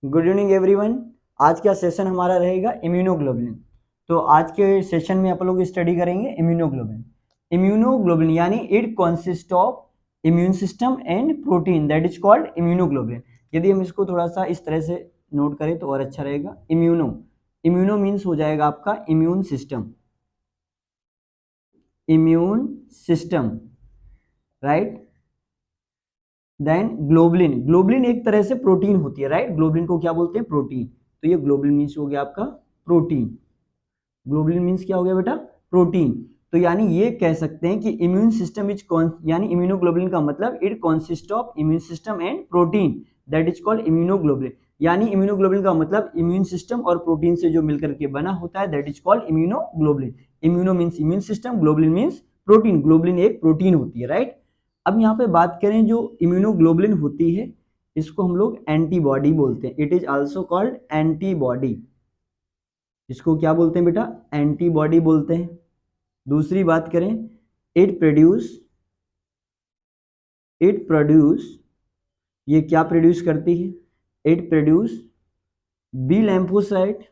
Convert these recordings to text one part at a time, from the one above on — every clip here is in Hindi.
Good evening everyone. आज का सेशन हमारा रहेगा इम्यूनोग्लोबुलिन। तो आज के सेशन में आप लोग स्टडी करेंगे इम्यूनोग्लोबुलिन। इम्यूनोग्लोबुलिन यानी it consist of immune system and protein that is called immunoglobulin. यदि हम इसको थोड़ा सा इस तरह से नोट करें तो और अच्छा रहेगा। इम्यूनो मीन्स हो जाएगा आपका immune system, right. Then globulin एक तरह से प्रोटीन होती है, राइट। ग्लोबुलिन को क्या बोलते हैं? प्रोटीन। तो ये ग्लोबुलिन मीन्स हो गया आपका प्रोटीन। ग्लोबुलिन मीन्स क्या हो गया बेटा? प्रोटीन। तो यानी ये कह सकते हैं कि इम्यून सिस्टम इज यानी इम्यूनोग्लोबुलिन का मतलब it consist of immune system and protein that is called immunoglobulin. यानी इम्यूनोग्लोबुलिन का मतलब इम्यून सिस्टम और प्रोटीन से जो मिलकर के बना होता है that is called immunoglobulin. Immuno means immune system, globulin means protein. Globulin एक प्रोटीन होती है, राइट। अब यहाँ पे बात करें जो इम्यूनोग्लोबुलिन होती है इसको हम लोग एंटीबॉडी बोलते हैं। It is also called antibody. इसको क्या बोलते हैं बेटा? एंटीबॉडी बोलते हैं। दूसरी बात करें, इट प्रोड्यूस ये क्या प्रोड्यूस करती है? It produce B lymphocyte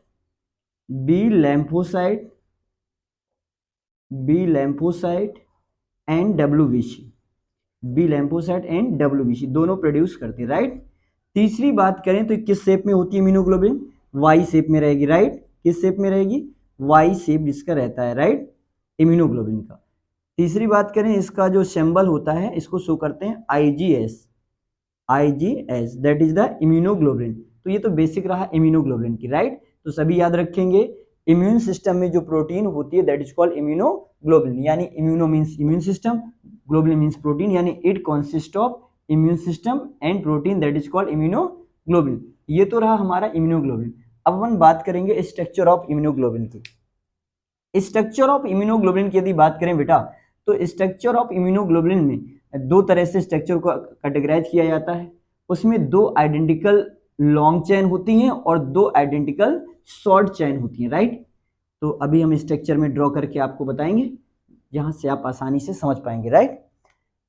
and WBC. B lymphocyte and WBC दोनों प्रोड्यूस करती है, राइट। तीसरी बात करें तो किस शेप में होती है इम्यूनोग्लोबुलिन? वाई शेप में रहेगी, राइट। किस शेप में रहेगी? वाई शेप इसका रहता है, राइट, इम्यूनोग्लोबुलिन का। तीसरी बात करें, इसका जो सिंबल होता है इसको शो करते हैं IGS that is the immunoglobulin. तो ये तो बेसिक रहा इम्यूनोग्लोबुलिन की, राइट। तो सभी याद रखेंगे इम्यून सिस्टम में जो प्रोटीन होती है दैट इज कॉल्ड इम्यूनोग्लोबुलिन। यानी immuno means immune system, globulin means protein, यानी it consist of immune system and protein that is called immunoglobulin. ये तो रहा हमारा इम्यूनोग्लोबुलिन। अब हम बात करेंगे स्ट्रक्चर ऑफ इम्यूनोग्लोबुलिन की। स्ट्रक्चर ऑफ इम्यूनोग्लोबुलिन की यदि बात करें बेटा तो स्ट्रक्चर ऑफ इम्यूनोग्लोबुलिन में दो तरह से स्ट्रक्चर को कैटेगराइज किया जाता है। उसमें दो आइडेंटिकल लॉन्ग चेन होती हैं और दो आइडेंटिकल शॉर्ट चेन होती हैं, राइट। तो अभी हम स्ट्रक्चर में ड्रॉ करके आपको बताएंगे जहां से आप आसानी से समझ पाएंगे, राइट।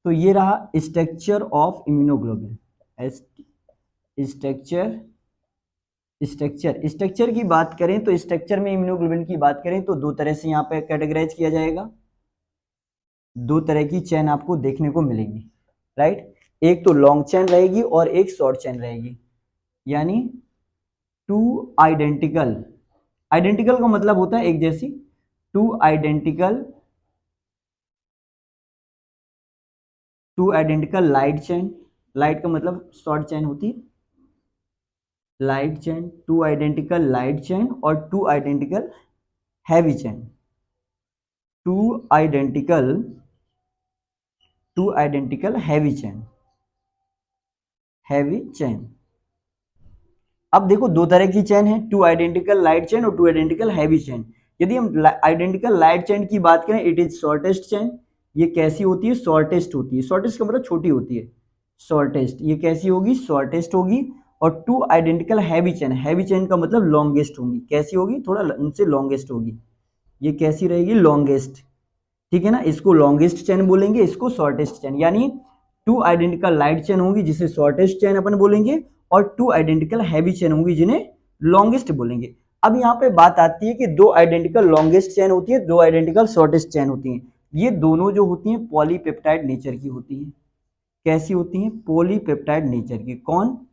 तो ये रहा स्ट्रक्चर ऑफ इम्यूनोग्लोबुलिन। स्ट्रक्चर की बात करें तो स्ट्रक्चर में इम्यूनोग्लोबुलिन की बात करें तो दो तरह से यहाँ पे कैटेगराइज किया जाएगा। दो तरह की चेन आपको देखने को मिलेंगी, राइट। एक तो लॉन्ग चेन रहेगी और एक शॉर्ट चेन रहेगी। यानी टू आइडेंटिकल का मतलब होता है एक जैसी। Two identical light chain. Light का मतलब शॉर्ट चेन होती है, light chain. Two identical light chain और two identical heavy chain. Two identical heavy chain. अब देखो दो तरह की चेन है, टू आइडेंटिकल लाइट चेन और टू आइडेंटिकल हैवी चेन। यदि हम आइडेंटिकल लाइट चेन की बात करें, इट इज शॉर्टेस्ट चेन। ये कैसी होती है? शॉर्टेस्ट होती है। शॉर्टेस्ट का मतलब छोटी होती है, शॉर्टेस्ट। ये कैसी होगी? शॉर्टेस्ट होगी। और टू आइडेंटिकल हैवी चेन का मतलब लॉन्गेस्ट होगी। कैसी होगी? थोड़ा इनसे लॉन्गेस्ट होगी। ये कैसी रहेगी? लॉन्गेस्ट, ठीक है ना। इसको लॉन्गेस्ट चेन बोलेंगे, इसको शॉर्टेस्ट चेन। यानी टू आइडेंटिकल लाइट चेन होंगी जिसे शॉर्टेस्ट चेन अपन बोलेंगे और टू आइडेंटिकल हैवी चेन होंगी जिन्हें लॉन्गेस्ट बोलेंगे। अब यहाँ पे बात आती है कि दो आइडेंटिकल लॉन्गेस्ट चेन होती है, दो आइडेंटिकल शॉर्टेस्ट चेन होती हैं। ये दोनों जो होती हैं पॉलीपेप्टाइड नेचर की होती हैं। कैसी होती हैं? पॉलीपेप्टाइड नेचर की। कौन?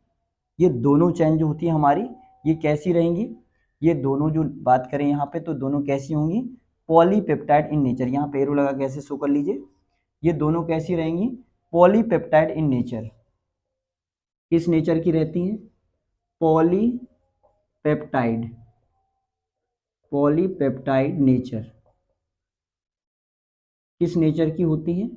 ये दोनों चेन जो होती है हमारी, ये कैसी रहेंगी? ये दोनों जो बात करें यहाँ पे तो दोनों कैसी होंगी? Polypeptide in nature. यहाँ पे एरो लगा कैसे शो कर लीजिए। ये दोनों कैसी रहेंगी? Polypeptide in nature. किस नेचर की रहती हैं? Polypeptide nature. किस नेचर की होती है?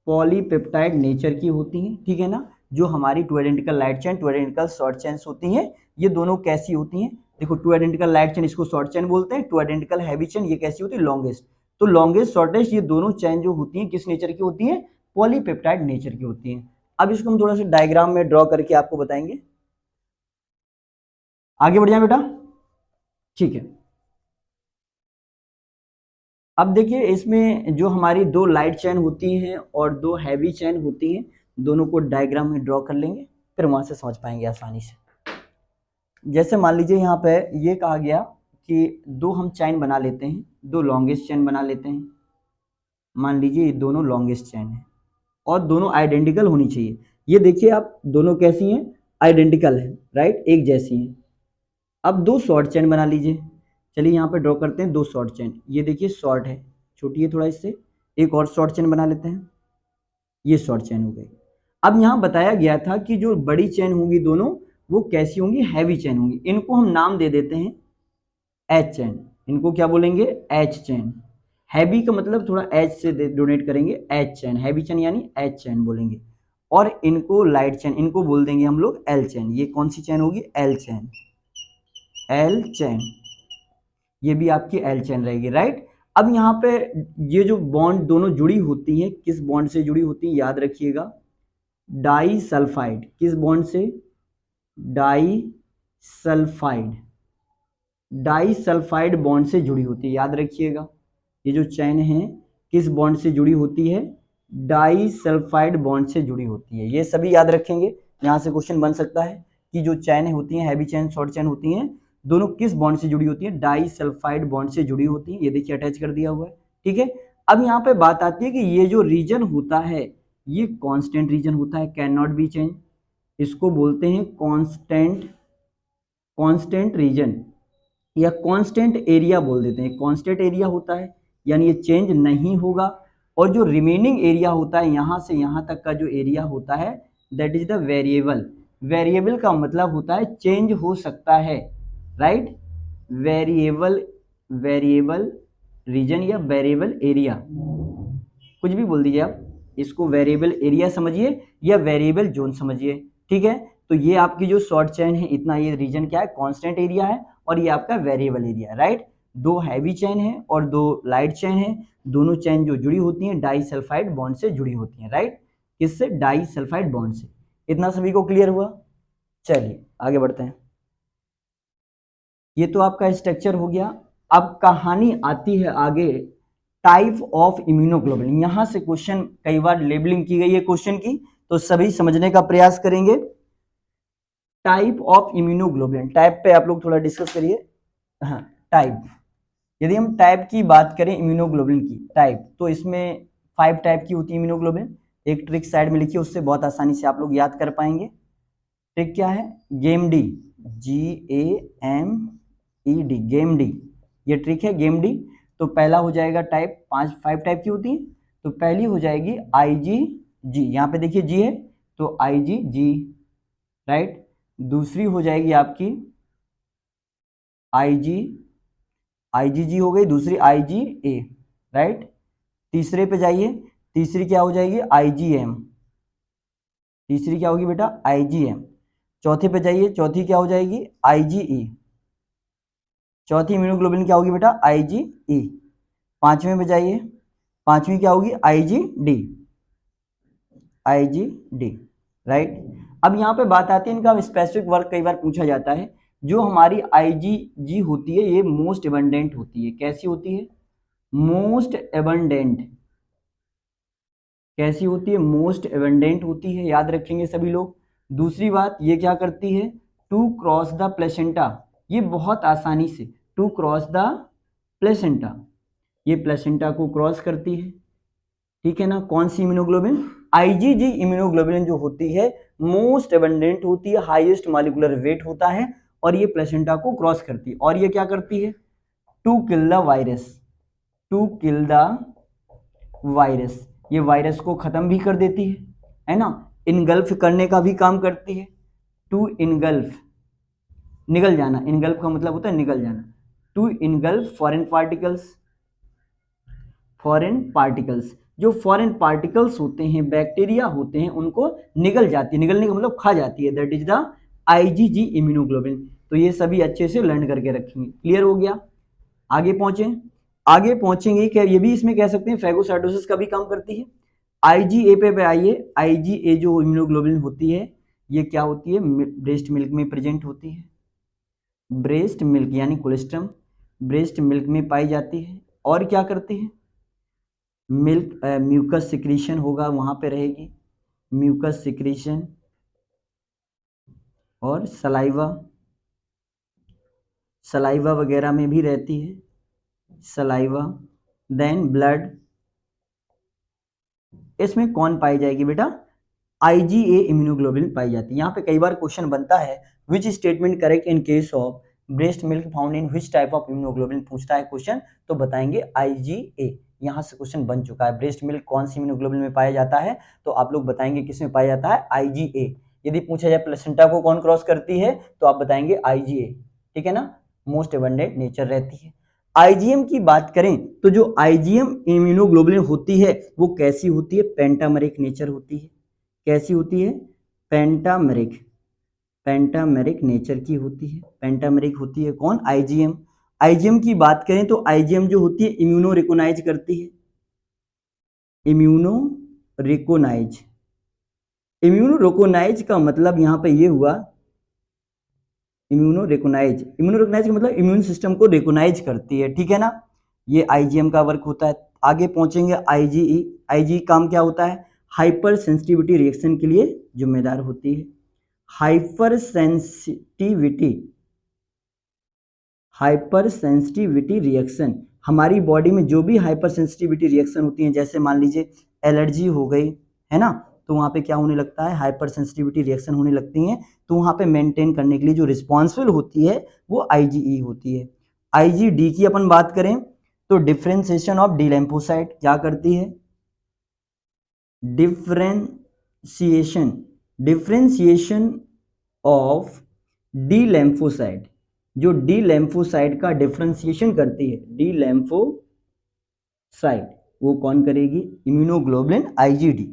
पॉलीपेप्टाइड नेचर की होती हैं, ठीक है ना। जो हमारी to identical light chain, two identical short chains होती हैं, ये दोनों कैसी होती हैं? देखो टू आइडेंटिकल लाइट चेन इसको शॉर्ट चेन बोलते हैं, टू आइडेंटिकल हैवी चेन ये कैसी होती है? लॉन्गेस्ट। तो लॉन्गेस्ट, शॉर्टेस्ट, ये दोनों चेन जो होती हैं किस नेचर की होती हैं? पॉलीपेप्टाइड नेचर की होती हैं। अब इसको हम थोड़ा सा डायग्राम में ड्रॉ करके आपको बताएंगे। आगे बढ़ जाए बेटा, ठीक है। अब देखिए इसमें जो हमारी दो लाइट चेन होती हैं और दो हैवी चेन होती हैं, दोनों को डायग्राम में ड्रॉ कर लेंगे, फिर वहां से समझ पाएंगे आसानी से। जैसे मान लीजिए यहाँ पे ये कहा गया कि दो हम चैन बना लेते हैं, दो लॉन्गेस्ट चैन बना लेते हैं। मान लीजिए ये दोनों लॉन्गेस्ट चैन है और दोनों आइडेंटिकल होनी चाहिए। ये देखिए आप, दोनों कैसी हैं, आइडेंटिकल है, राइट, एक जैसी हैं। अब दो शॉर्ट चैन बना लीजिए। चलिए यहाँ पे ड्रॉ करते हैं दो शॉर्ट चैन। ये देखिए शॉर्ट है, छोटी है थोड़ा इससे। एक और शॉर्ट चैन बना लेते हैं, ये शॉर्ट चैन हो गई। अब यहाँ बताया गया था कि जो बड़ी चैन होंगी दोनों, वो कैसी होंगी, हैवी चैन होंगी। इनको हम नाम दे देते हैं एच चैन। इनको क्या बोलेंगे, एच चैन। हैवी का मतलब थोड़ा एच से डोनेट करेंगे, एच चैन। हैवी चैन यानी एच चैन बोलेंगे। और इनको लाइट चैन, इनको बोल देंगे हम लोग एल चैन। ये कौन सी चैन होगी, एल चैन, एल चैन। ये भी आपकी एल चैन रहेगी, राइट। अब यहाँ पे ये जो बॉन्ड दोनों जुड़ी होती हैं, किस बॉन्ड से जुड़ी होती हैं, याद रखिएगा, डाई सल्फाइड। किस बॉन्ड से, disulphide, disulphide bond से जुड़ी होती है, याद रखिएगा। ये जो चैन है किस बॉन्ड से जुड़ी होती है, डाई सल्फाइड बॉन्ड से जुड़ी होती है। ये सभी याद रखेंगे, यहाँ से क्वेश्चन बन सकता है कि जो चैन होती हैं, हैवी चैन, शॉर्ट चैन होती हैं, दोनों किस बॉन्ड से जुड़ी होती है, डाई सल्फाइड बॉन्ड से जुड़ी होती है। ये देखिए अटैच कर दिया हुआ है, ठीक है। अब यहाँ पे बात आती है कि ये जो रीजन होता है, ये कांस्टेंट रीजन होता है, कैन नॉट बी चेंज। इसको बोलते हैं कांस्टेंट, कांस्टेंट रीजन या कांस्टेंट एरिया बोल देते हैं। कांस्टेंट एरिया होता है यानी ये चेंज नहीं होगा। और जो रिमेनिंग एरिया होता है, यहाँ से यहाँ तक का जो एरिया होता है, that is the variable. Variable का मतलब होता है चेंज हो सकता है, राइट। वेरिएबल, वेरिएबल रीजन या वेरिएबल एरिया, कुछ भी बोल दीजिए आप। इसको वेरिएबल एरिया समझिए या वेरिएबल जोन समझिए, ठीक है। तो ये आपकी जो शॉर्ट चेन है, इतना ये रीजन क्या है, कांस्टेंट एरिया है, और ये आपका वेरिएबल एरिया है, राइट। दो हैवी चेन है और दो लाइट चेन है। दोनों चेन जो जुड़ी होती हैं डाई सल्फाइड बॉन्ड से जुड़ी होती हैं, राइट। किससे, डाई सल्फाइड बॉन्ड से। इतना सभी को क्लियर हुआ। चलिए आगे बढ़ते हैं। ये तो आपका स्ट्रक्चर हो गया। अब कहानी आती है आगे, टाइप ऑफ इम्यूनोग्लोबुलिन। यहां से क्वेश्चन कई बार लेबलिंग की गई है क्वेश्चन की, तो सभी समझने का प्रयास करेंगे। टाइप ऑफ इम्यूनोग्लोबुलिन, टाइप पे आप लोग थोड़ा डिस्कस करिए। हाँ, टाइप, यदि हम टाइप की बात करें इम्यूनोग्लोबुलिन की टाइप, तो इसमें 5 टाइप की होती है इम्यूनोग्लोबुलिन। एक ट्रिक साइड में लिखिए, उससे बहुत आसानी से आप लोग याद कर पाएंगे। ट्रिक क्या है, game D, GAMED, game D, ये ट्रिक है गेम डी। तो पहला हो जाएगा टाइप, 5 टाइप की होती है। तो पहली हो जाएगी IgG, यहाँ पे देखिए जी है तो IgG, राइट। दूसरी हो जाएगी आपकी IgG हो गई, दूसरी IgA, राइट। तीसरे पे जाइए, तीसरी क्या हो जाएगी, IgM। तीसरी क्या होगी बेटा, IgM। चौथे पे जाइए, चौथी क्या हो जाएगी, IgE। चौथी इम्यूनोग्लोबुलिन क्या होगी बेटा, IgE। पांचवें पे जाइए, पांचवी क्या होगी, IgD, IgD, राइट। अब यहाँ पे बात आती है इनका स्पेसिफिक वर्क, कई बार पूछा जाता है। जो हमारी IgG होती है, ये मोस्ट एबंडेंट होती है। कैसी होती है, मोस्ट एबंडेंट। कैसी होती है, मोस्ट एबंडेंट होती है, याद रखेंगे सभी लोग। दूसरी बात, ये क्या करती है, टू क्रॉस द प्लेसेंटा। ये बहुत आसानी से, टू क्रॉस द प्लेसेंटा, ये प्लेसेंटा को क्रॉस करती है, ठीक है ना। कौन सी इम्यूनोग्लोबुलिन, IgG इम्यूनोग्लोबुलिन जो होती है मोस्ट एबंडेंट होती है, हाईएस्ट मॉलिक्यूलर वेट होता है, और ये प्लेसेंटा को क्रॉस करती है। और ये क्या करती है, to kill the virus, to kill the virus, ये वायरस को खत्म भी कर देती है ना। इनगल्फ करने का भी काम करती है, टू इनगल्फ, निगल जाना। इनगल्फ का मतलब होता है निगल जाना। To engulf foreign particles, foreign particles, जो फॉरेन पार्टिकल्स होते हैं, बैक्टीरिया होते हैं, उनको निगल जाती है। निगलने का मतलब खा जाती है, that is the IgG immunoglobulin. तो ये सभी अच्छे से लर्न करके रखेंगे। क्लियर हो गया, आगे पहुंचे। आगे पहुंचेंगे क्या, ये भी इसमें कह सकते हैं फैगोसाइटोसिस का भी काम करती है। IgA पे आइए। IgA जो इम्यूनोग्लोबुलिन होती है, ये क्या होती है, ब्रेस्ट मिल्क में प्रेजेंट होती है। ब्रेस्ट मिल्क यानी कोलेस्ट्रम, ब्रेस्ट मिल्क में पाई जाती है। और क्या करती है, मिल्क म्यूकस सिक्रीशन होगा, वहां पे रहेगी म्यूकस सिक्रीशन, और सलाइवा, सलाइवा वगैरह में भी रहती है, सलाइवा। देन ब्लड, इसमें कौन पाई जाएगी बेटा, IgA इम्यूनोग्लोबुलिन पाई जाती है। यहाँ पे कई बार क्वेश्चन बनता है which statement correct in case of breast milk found in which type of immunoglobulin, पूछता है क्वेश्चन, तो बताएंगे IgA। यहाँ से क्वेश्चन बन चुका है, ब्रेस्ट मिल्क कौन सी इम्यूनोग्लोबुलिन में पाया जाता है, तो आप लोग बताएंगे किस में पाया जाता है, IgA। यदि पूछा जाए प्लेसेंटा को कौन क्रॉस करती है, तो आप बताएंगे IgA, ठीक है ना, मोस्ट एबंडेंट नेचर रहती है। IgM की बात करें तो जो IgM इम्यूनोग्लोबुलिन होती है वो कैसी होती है, पेंटामेरिक नेचर होती है। कैसी होती है, पेंटामेरिक, पेंटामेरिक नेचर की होती है। पेंटामेरिक होती है कौन, IgM। IgM की बात करें तो IgM जो होती है इम्यूनो रिकोनाइज करती है, इम्यूनो रिकोनाइज। इम्यूनो रिकोनाइज का मतलब यहां पे ये हुआ, इम्यूनो रिकोनाइज, इम्यूनो रिकोनाइज का मतलब इम्यून सिस्टम को रिकोनाइज करती है, ठीक है ना, ये IgM का वर्क होता है। आगे पहुंचेंगे IgE। IgE काम क्या होता है, हाइपर सेंसिटिविटी रिएक्शन के लिए जिम्मेदार होती है। Hyper sensitivity, hyper sensitivity reaction, हमारी बॉडी में जो भी हाइपर सेंसिटिविटी रिएक्शन होती है, जैसे मान लीजिए एलर्जी हो गई है ना, तो वहाँ पे क्या होने लगता है, हाइपर सेंसिटिविटी रिएक्शन होने लगती हैं, तो वहाँ पे मेंटेन करने के लिए जो रिस्पॉन्सिबल होती है वो IgE होती है। IgD की अपन बात करें तो डिफरेंशिएशन ऑफ डी लिम्फोसाइट क्या करती है, differentiation, differentiation of D lymphocyte, जो डी लिम्फोसाइट का डिफरेंशिएशन करती है, डी लिम्फोसाइट, वो कौन करेगी, इम्यूनोग्लोबुलिन IgD।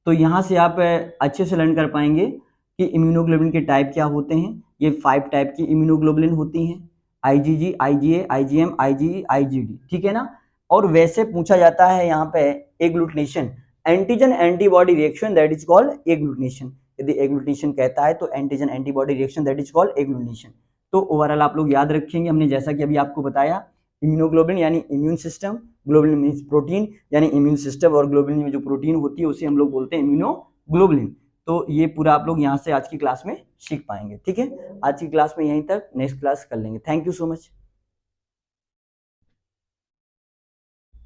तो यहां से आप अच्छे से लर्न कर पाएंगे कि इम्यूनोग्लोबुलिन के टाइप क्या होते हैं। ये 5 टाइप की इम्यूनोग्लोबुलिन होती हैं, IgG, IgA, IgM, IgE, IgD, ठीक है ना। और वैसे पूछा जाता है यहाँ पे agglutination, antigen antibody reaction, that is called agglutination. यदि एग्लूटिनेशन कहता है तो antigen antibody reaction, that is called agglutination. तो ओवरऑल आप लोग याद रखेंगे, हमने जैसा कि अभी आपको बताया, इम्यूनोग्लोबुलिन यानी immune system, globulin means protein यानी इम्यून सिस्टम, और ग्लोबुलिन में जो प्रोटीन होती है उसे हम लोग बोलते हैं इम्यूनोग्लोबुलिन। तो ये पूरा आप लोग यहाँ से आज की क्लास में सीख पाएंगे, ठीक है। आज की क्लास में यहीं तक, नेक्स्ट क्लास कर लेंगे। Thank you so much.